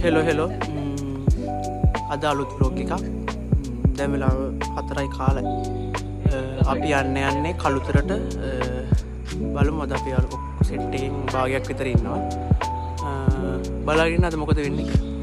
Hello අද අලුත් blog එකක්. දැන් වෙලාව 4යි කාලයි. අපි යන්නේ කළුතරට. බලමු අද අපි අර සෙට් එකෙන් භාගයක් විතර ඉන්නවා. බලාගෙන අද මොකද වෙන්නේ කියලා.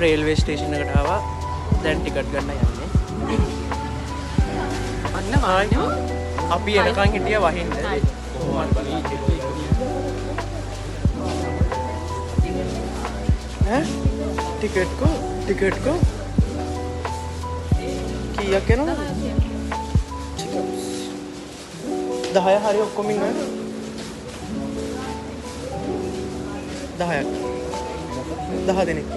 රේල්වේ ස්ටේෂන් එකට ආවා. දැන් ටිකට් ගන්න යන්නේ. අන්න ආයෙත් අපි එනකන් හිටිය වහින්න. टिकट को किया क्या ना 10 hari ඔක්කොම ඉන්නවද 10 දෙනෙක්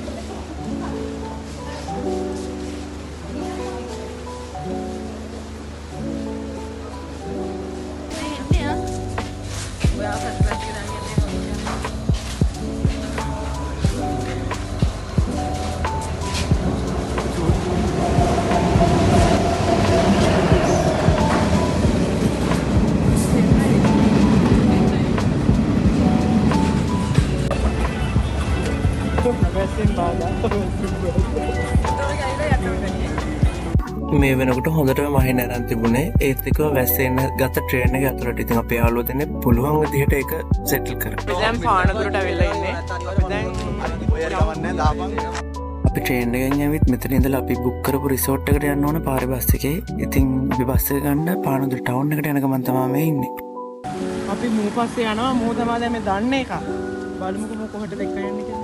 මේ වෙනකොට හොඳටම මහින අරන් තිබුණේ ඒත් එක්ක වැස්සෙන්න ගත ට්‍රේන් එක ඇතුළට. ඉතින් අපේ යාළුවෝ දෙන්නේ පුළුවන් විදිහට ඒක සෙටල් කරා. අපි දැන් පානදුරට අවිල්ලා ඉන්නේ. අපි දැන් ඔය ගමන්නේ දාපන්. අපි ට්‍රේන් එකෙන් ඇවිත් මෙතන ඉඳලා අපි බුක් කරපු රිසෝට් එකට යන්න ඕන පාරේ බස් එකේ. ඉතින් අපි බස් එක ගන්න පානදුර ටවුන් එකට යන ගමන් තමයි මේ ඉන්නේ. අපි මූ පස්සේ යනවා. මූ තමයි දැන් මේ දන්නේ එක. බලමුකෝ මූ කොහෙටද එක්ක යන්නේ කියලා.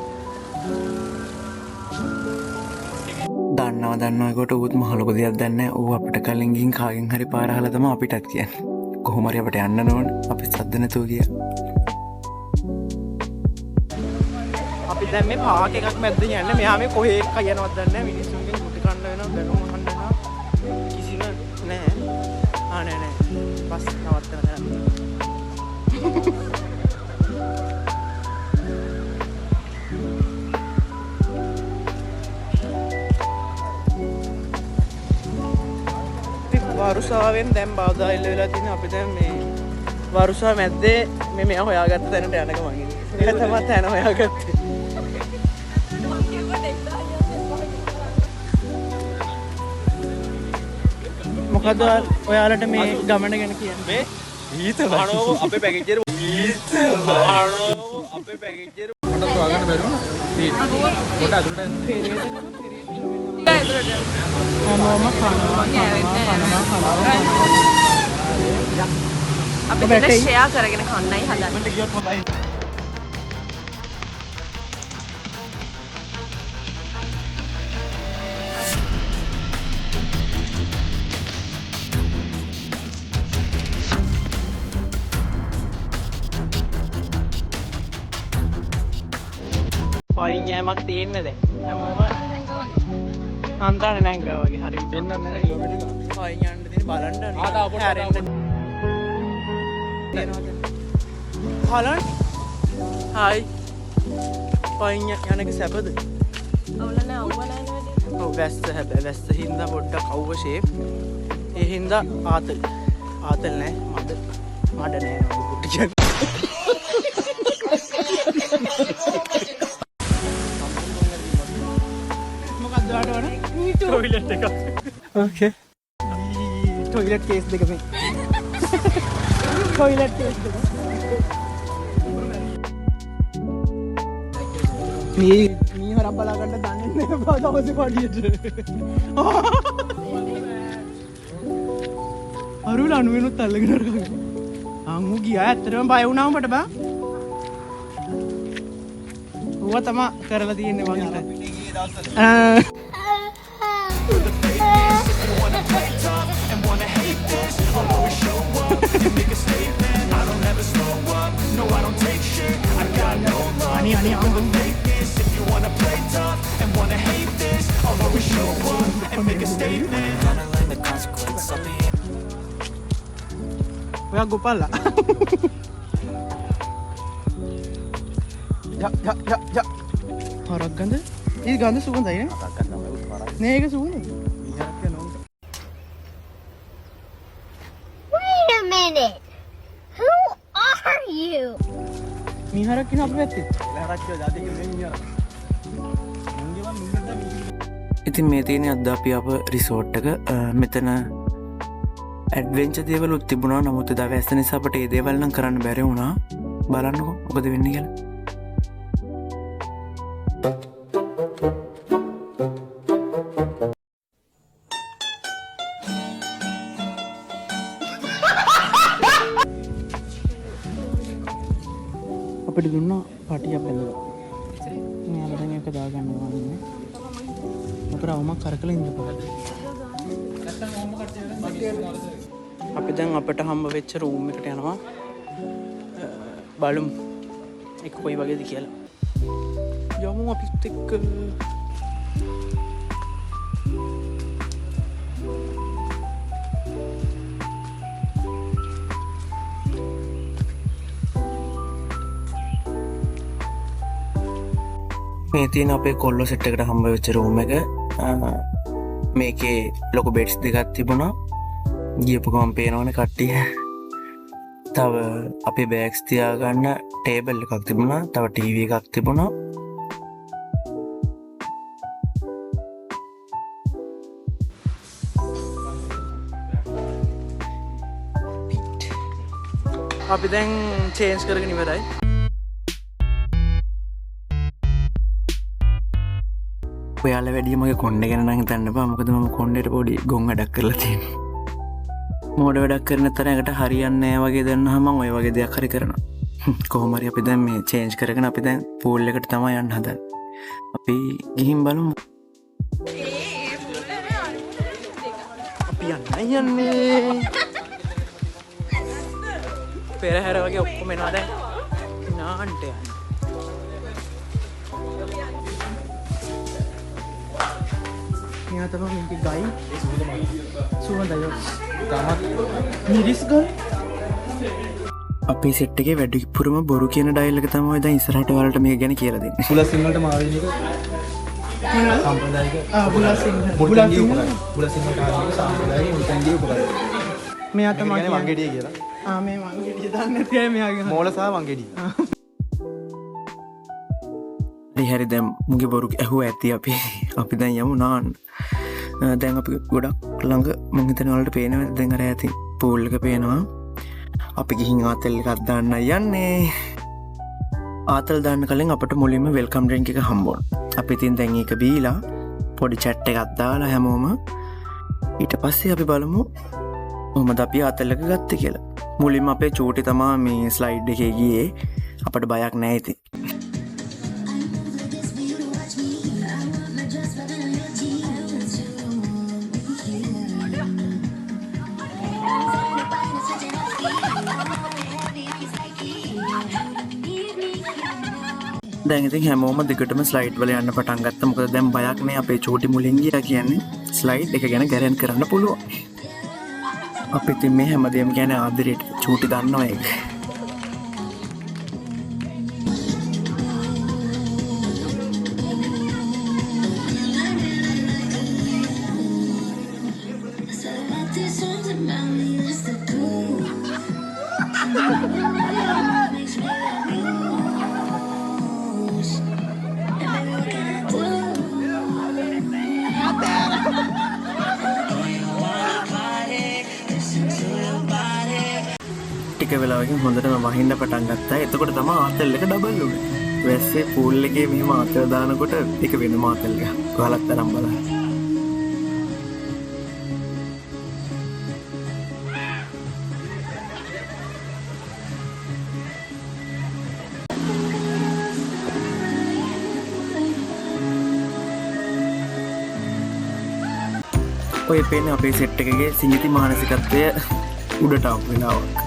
දන්නවා ඒකට ඌත් මහ ලොකු දෙයක් දන්නේ නැහැ. ඌ අපිට කලින් ගිහින් කාගෙන් හරි පාර අහලා තමයි අපිටත් කියන්නේ. කොහොම හරි අපිට යන්න ඕනේ. අපි සද්ද නැතුව ගියා. අපි දැන් මේ පාක් එකක් මැද්ද යන්නේ. මෙහා මේ කොහේ එක යනවද දන්නේ නැහැ. මිනිස්සුන්ගෙන් කුටි කන්න වෙනවා. බැලුම කන්න වෙනවා. කිසිම නැහැ. නෑ. බස් නවත්තන දැන්. වරුසාවෙන් දැන් බාධා එල්ල වෙලා තියෙන අපි දැන් මේ වරුසාව මැද්දේ මේ මෙයා හොයාගත්ත තැනට යනක මගේ. ඒක තමයි තැන හොයාගත්තේ. මොකද ඔයාලට මේ ගමන ගැන කියන්නේ? මේ ඊත වහනෝ අපේ පැකේජ් එක ඊත වහනෝ අපේ පැකේජ් එක මට හොයාගන්න බැරි වුණා. පොඩ අදුරට අපි දෙන්න ෂෙයා කරගෙන කන්නයි හදන්නේ. පයින් යෑමක් තියෙන්නේ දැන්. හැමෝම අන්තරේ නැංගා වගේ හරි වෙන්නන්නේ නැහැ කිලෝමීටර් එක. පයින් යන්න දෙන්නේ බලන්න. හැරෙන්න. බලන්න. හායි. පයින් යන එක සැපද? අවුල නැහැ අවුල නැහැ. ඔව් වැස්ස හැබැයි වැස්ස හින්දා පොඩ්ඩක් අවුව ෂේප්. ඒ හින්දා ආතල් නැහැ මඩ නැහැ කුටි කියන්නේ. टॉयलेट का ओके टॉयलेट केस देख में टॉयलेट केस देख मी हरा बला करने दाने ने बहुत आवश्यक पड़ी है අරුල අනුවෙනුත් අල්ලගෙන අරගෙන අංගු ගියා ඇත්තටම බය වුණාම මට බා ඌව තමයි කරලා තියෙන්නේ මං හිතන්නේ ඔයා ගොපල්ලා හරක් ගඳ ඒ ගඳ සුගඳයි නේ නේ ඒක සුගඳයි Wait a minute. මීහරක් කියන අපේ පැත්තේ. ඉතින් මේ තියෙන අද අපි අප රිසෝට් එක මෙතන ඇඩ්වෙන්චර් දේවලුත් තිබුණා. නමුත් එදා වැස්ස නිසා අපට ඒ දේවල් නම් කරන්න බැරි වුණා. බලන්නකෝ මොකද වෙන්නේ කියලා. අපිට දුන්නා පටියක් බැලුවා. මෙයාලා දැන් ඒක දාගන්න ඕනේ. අපර අවමක් කරකලා ඉඳපුවා. අපි දැන් අපිට හම්බ වෙච්ච රූම් එකට යනවා. බලමු ඒක කොයි වගේද කියලා. යමු අපිත් එක්ක. මේ තියෙන අපේ කොල්ලෝ සෙට් එකට හම්බ වෙච්ච රූම් එක. මේකේ ලොකු බෙඩ්ස් දෙකක් තිබුණා. ගියපු ගමන් පේනවනේ කට්ටිය. තව අපේ බෑග්ස් තියාගන්න ටේබල් එකක් තිබුණා. තව ටීවී එකක් තිබුණා. අපි දැන් චේන්ජ් කරගෙන ඉවරයි. ඔයාලා වැඩිය මගේ කොණ්ඩේ ගැන නම් හිතන්න එපා. මොකද මම කොණ්ඩේට පොඩි ගොන් වැඩක් කරලා තියෙනවා. මෝඩ වැඩක් කරන තරකට හරියන්නේ නැහැ වගේ දැනනහම මම ඔය වගේ දෙයක් හරි කරනවා. කොහොම හරි අපි දැන් මේ චේන්ජ් කරගෙන අපි දැන් පූල් එකට තමයි යන්න හදන්නේ. අපි ගිහින් බලමු. අපි යන්නේ. පෙරහැර වගේ ඔක්කොම එනවා දැන්. නාන්ට යන්න. यहाँ तब इनकी गाय सुगंध निरिस අපේ සෙට් එකේ වැඩිපුරම බොරු කියන ඩයල් එක තමයි දැන් ඉස්සරහට ඔයාලට මේක ගැන කියලා දෙන්නේ. බුලා සිංහලට මාවින එක සම්ප්‍රදායික බුලා සිංහල කාර්මික සම්ප්‍රදායික මුතන්ගේ උපකරණ. මෙයා තමයි වංගෙඩිය කියලා. මේ වංගෙඩිය දාන්න නැති අය මෙයාගේ මෝල සහ වංගෙඩිය. හරි දැන් මුගේ බොරු ඇහුව ඇති අපි දැන් යමු නාන්න. දැන් අපි ගොඩක් ළඟ මං හිතන්නේ ඔයාලට පේනවා දැන් අර ඇති පූල් එක පේනවා. අපි ගිහින් ආතල් එකක් දාන්න යන්නේ. ආතල් දාන්න කලින් අපට මුලින්ම වෙල්කම් ඩ්‍රින්ක් එක හම්බුණා. අපි ඉතින් දැන් ඒක බීලා පොඩි චැට් එකක් දාලා හැමෝම ඊට පස්සේ අපි බලමු කොහොමද අපි ආතල් එක ගත්තේ කියලා. මුලින්ම අපේ චූටි තමා මේ ස්ලයිඩ් එකේ ගියේ. අපට බයක් නැහැ ඉතින්. දැන් ඉතින් හැමෝම දිගටම ස්ලයිඩ් වල යන්න පටන් ගත්තා. මොකද දැන් බයක් නෑ. අපේ චූටි මුලින් ගියා කියන්නේ ස්ලයිඩ් එක ගැන ගැරන් කරන්න පුළුවන්. අපි ඉතින් මේ හැමදේම කියන්නේ ආදරේට චූටි දන්නවා ඒක. ටික වෙලාවකින් හොඳටම වහින්න පටන් ගත්තා. එතකොට තමයි ආතල් එක ඩබල් වුනේ. වැස්සේ පූල් එකේ මෙහෙම ආතල් දානකොට ඒක වෙනම ආතල් එකක්. කොහලත් තරම් බලන්න. ඔය පේන්නේ අපේ සෙට් එකේ සිංහිති මානසිකත්වය උඩට ආපු වෙලාවක්.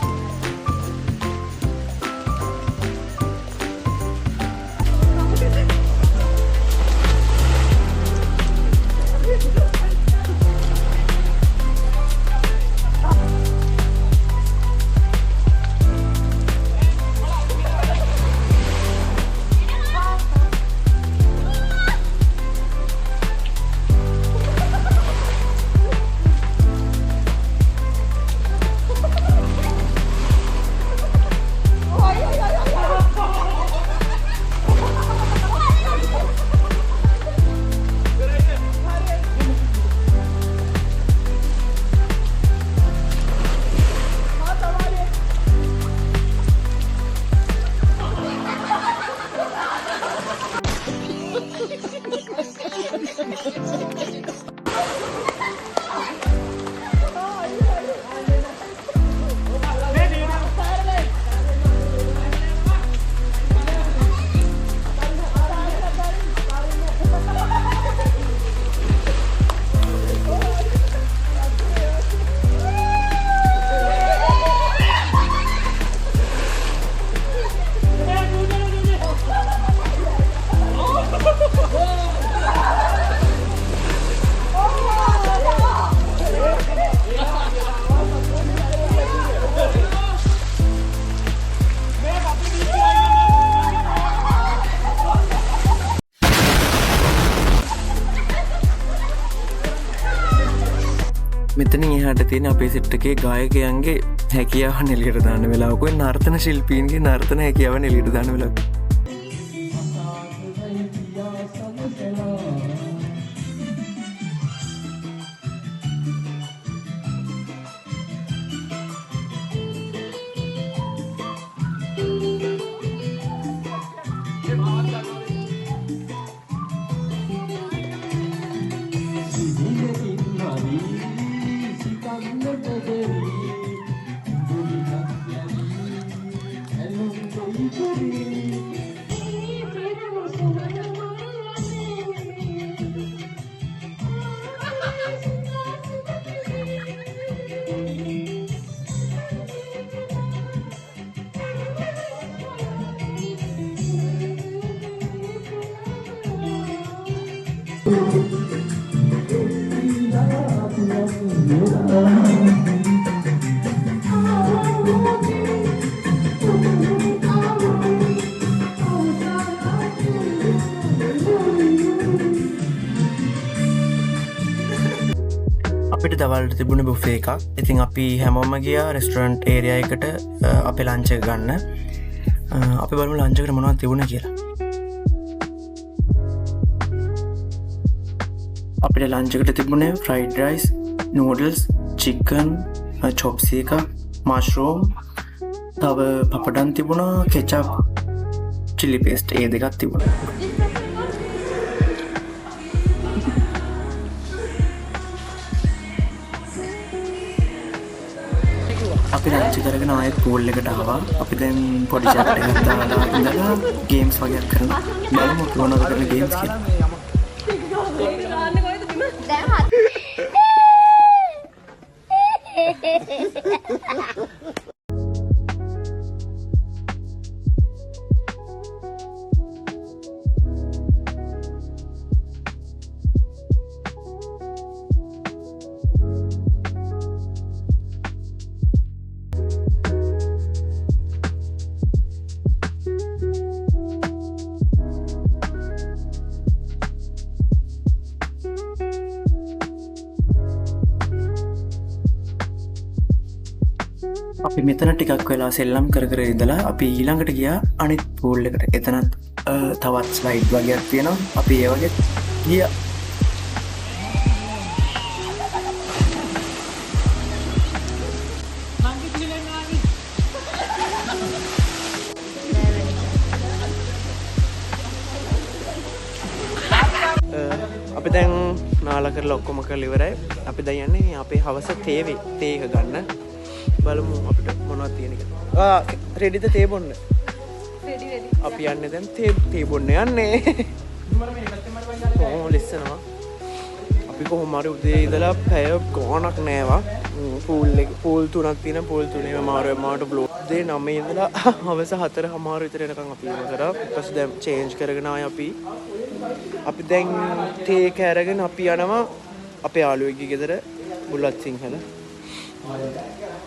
ඇවිල්ලා තියෙන අපේ සෙට් එකේ ගායකයන්ගේ හැකියාවන් එළියට දාන්න වෙලාවකුයි නර්තන ශිල්පීන්ගේ නර්තන හැකියාවන් එළියට දාන්න වෙලාවක. අපිට දවල්ට තිබුණ බුෆේ එකක්. ඉතින් අපි හැමෝම ගියා රෙස්ටොරන්ට් ඒරියා එකට අපේ ලන්ච් එක ගන්න. අපි බලමු ලන්ච් එකට මොනවද තිබුණේ කියලා. අපිට ලන්ච් එකට තිබුණේ fried rice, noodles, chicken, chop suey එක, මෂ්රූම්, තව පපඩම් තිබුණා, කෙචප්, චිලි පේස්ට් ඒ දෙකක් තිබුණා. අපි ලන්ච් කරගෙන ආයෙත් පූල් එකට ආවා. අපි දැන් පොඩි චැට් එකක් දාලා ඉඳලා ගේම්ස් වගේක් කරනවා. බලමු මොනවද කරන ගේම්ස් කියලා. අපි මෙතන ටිකක් වෙලා සෙල්ලම් කර ඉඳලා අපි ඊළඟට ගියා අනිත් පූල් එකට. එතනත් තවත් ස්ලයිඩ් වගේක් තියෙනවා. අපි ඒ වගේ ගියා. අපි දැන් නාලා කරලා ඔක්කොම කරලා ඉවරයි. අපි දැන් යන්නේ අපේ හවස තේ එක ගන්න. බලමු අපිට මොනවද තියෙන කියලා. රෙඩිද තේ බොන්න? රෙඩි. අපි යන්නේ දැන් තේ බොන්න යන්නේ. කොහොම ලිස්සනවා. අපි කොහොම හරි උදේ ඉඳලා පැය ගාණක් නෑවා. පූල් තුනක් තියෙන පූල් තුනේම මාරුවට බ්ලෝ. උදේ 9 ඉඳලා හවස 4:00 විතර එනකන් අපි ඉන්න කරා. ඊට පස්සේ දැන් චේන්ජ් කරගෙන ආයි අපි දැන් තේ එක අරගෙන අපි යනවා අපේ යාළුවෙක්ගේ ගෙදර බුලත් සිංහල.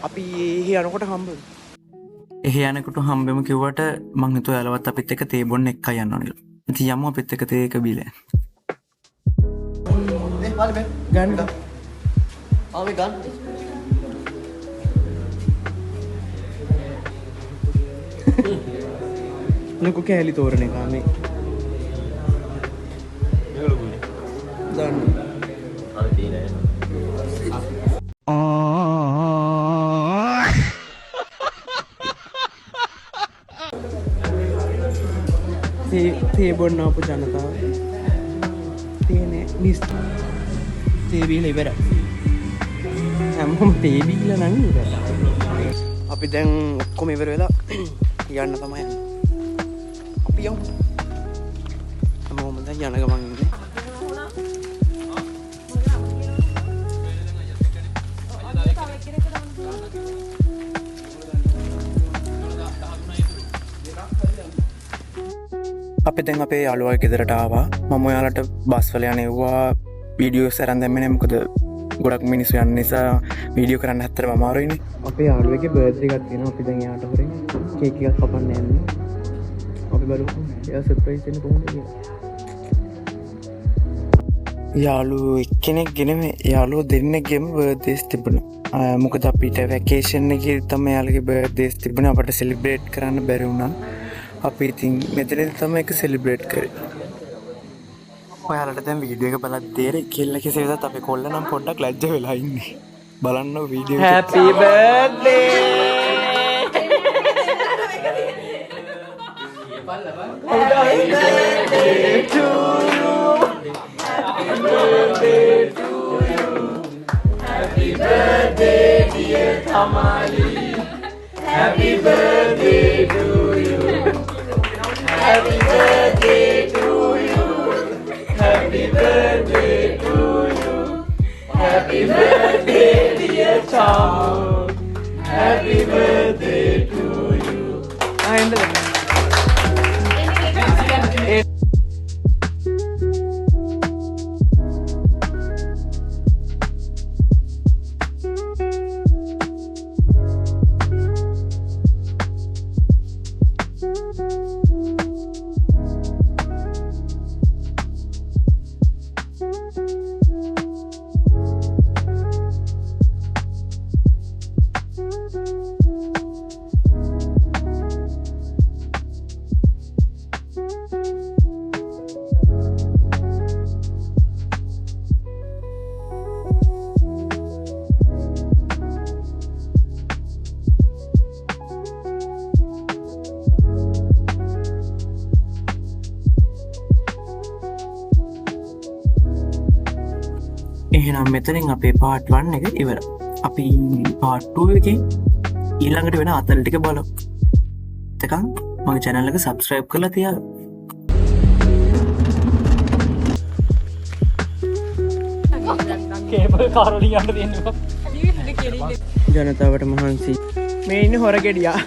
අපි එහෙ යනකොට හම්බෙමු. එහෙ යනකොට හම්බෙමු කිව්වට මං හිතුවා යාළුවත් අපිත් එක්ක තේ බොන්න එක්කයි යන්න ඕනේ. ඉතින් යමු අපිත් එක්ක තේ එක බීලා. ගන්න. ආවේ ගන්න. ලොකු කෑලි තෝරන එක මේ. දාන්න. අර තියෙන්නේ. තේ බොන්න අපු ජනතාව තේනේ ලිස්ට් තේ බීලා ඉවරයි. හැමෝම තේ බීලා නම් ඉවරයි. අපි දැන් ඔක්කොම ඉවර වෙලා යන්න තමයි යන්නේ. අපි යමු. හැමෝම දැන් යන ගමන් ඉන්නේ. අපි දැන් අපේ යාළුවා ගෙදරට ආවා. මම ඔයාලට බස් වල යනවා වීඩියෝස් අරන් දැම්මේ මොකද ගොඩක් මිනිස්සු යන නිසා වීඩියෝ කරන්න ඇත්තටම අමාරුයිනේ. අපේ යාළුවෙක්ගේ බර්ත්ඩේ එකක් තියෙනවා. අපි දැන් යාට හොරෙන් කේක් එකක් කපන්න යන්නේ. අපි බලමු එයා සර්ප්‍රයිස් දෙන්න කොහොමද කියලා. යාළුවෝ එක්කෙනෙක් ගෙනෙම යාළුවෝ දෙන්නෙක්ගේම බර්ත්ඩේස් තිබුණා. මොකද අපිට වැකේෂන් එකේ තමයි යාළුවගේ බර්ත්ඩේස් තිබුණේ. අපට සෙලිබ්‍රේට් කරන්න බැරි වුණා. අපි ඉතින් මෙතනදී තමයි ඒක සෙලිබ්‍රේට් කරේ. ඔයාලට දැන් වීඩියෝ එක බලද්දී තේරෙයි කෙල්ල කෙසේ වෙතත් අපේ කොල්ල නම් පොඩ්ඩක් ලැජ්ජ වෙලා ඉන්නේ. බලන්න වීඩියෝ එක. Happy birthday එහෙනම් මෙතනින් අපේ පාර්ට් 1 එක ඉවරයි. අපි පාර්ට් 2 එකේ ඊළඟට වෙන අතල් ටික බලමු. එතකන් මගේ channel එක subscribe කරලා තියාගන්න. කේබල් කාරණි යන්න දෙන්නවා. ජනතාවට මහන්සි. මේ ඉන්නේ හොර ගෙඩියා.